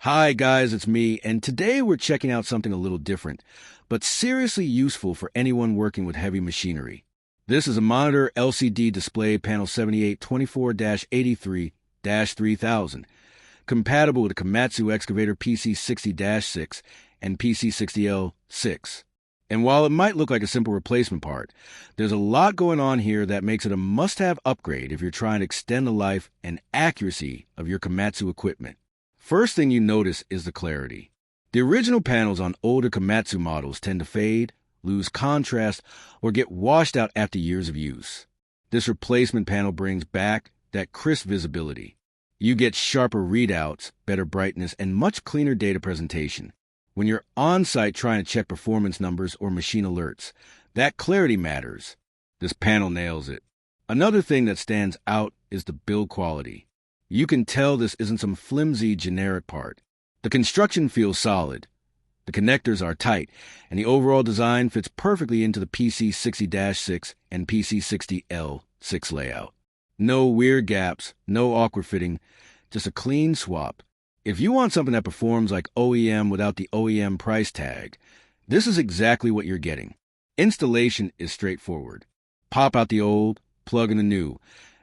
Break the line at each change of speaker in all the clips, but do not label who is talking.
Hi guys, it's me, and today we're checking out something a little different, but seriously useful for anyone working with heavy machinery. This is a monitor LCD display panel 7824-83-3000, compatible with a Komatsu excavator PC60-6 and PC60L6. And while it might look like a simple replacement part, there's a lot going on here that makes it a must-have upgrade if you're trying to extend the life and accuracy of your Komatsu equipment. First thing you notice is the clarity. The original panels on older Komatsu models tend to fade, lose contrast, or get washed out after years of use. This replacement panel brings back that crisp visibility. You get sharper readouts, better brightness, and much cleaner data presentation. When you're on-site trying to check performance numbers or machine alerts, that clarity matters. This panel nails it. Another thing that stands out is the build quality. You can tell this isn't some flimsy generic part. The construction feels solid. The connectors are tight, and the overall design fits perfectly into the PC60-6 and PC60L6 layout. No weird gaps, no awkward fitting, just a clean swap. If you want something that performs like OEM without the OEM price tag, this is exactly what you're getting. Installation is straightforward. Pop out the old, plug in the new,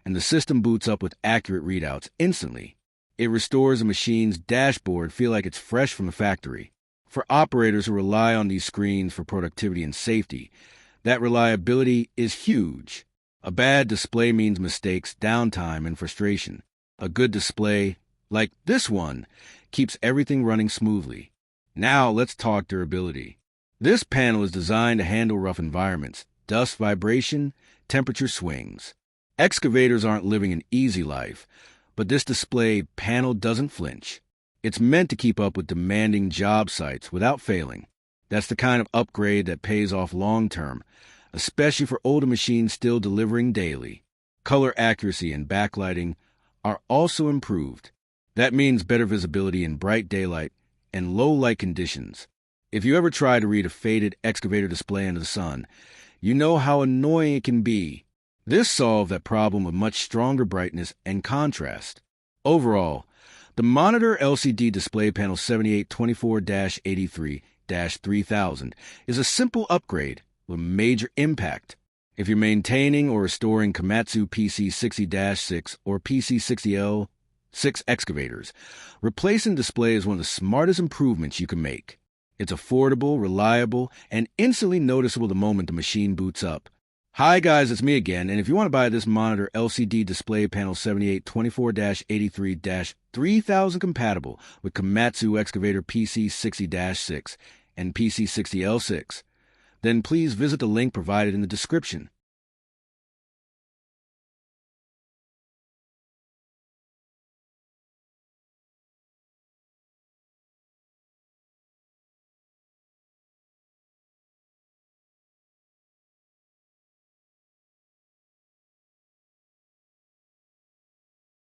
and the system boots up with accurate readouts instantly. It restores a machine's dashboard feel like it's fresh from the factory. For operators who rely on these screens for productivity and safety, that reliability is huge. A bad display means mistakes, downtime, and frustration. A good display, like this one, keeps everything running smoothly. Now let's talk durability. This panel is designed to handle rough environments, dust, vibration, temperature swings. Excavators aren't living an easy life, but this display panel doesn't flinch. It's meant to keep up with demanding job sites without failing. That's the kind of upgrade that pays off long-term, especially for older machines still delivering daily. Color accuracy and backlighting are also improved. That means better visibility in bright daylight and low-light conditions. If you ever try to read a faded excavator display under the sun, you know how annoying it can be. This solved that problem with much stronger brightness and contrast. Overall, the monitor LCD display panel 7824-83-3000 is a simple upgrade with major impact. If you're maintaining or restoring Komatsu PC60-6 or PC60L6 excavators, replacing display is one of the smartest improvements you can make. It's affordable, reliable, and instantly noticeable the moment the machine boots up. Hi guys, it's me again, and if you want to buy this monitor LCD display panel 7824-83-3000 compatible with Komatsu excavator PC60-6 and PC60L6, then please visit the link provided in the description.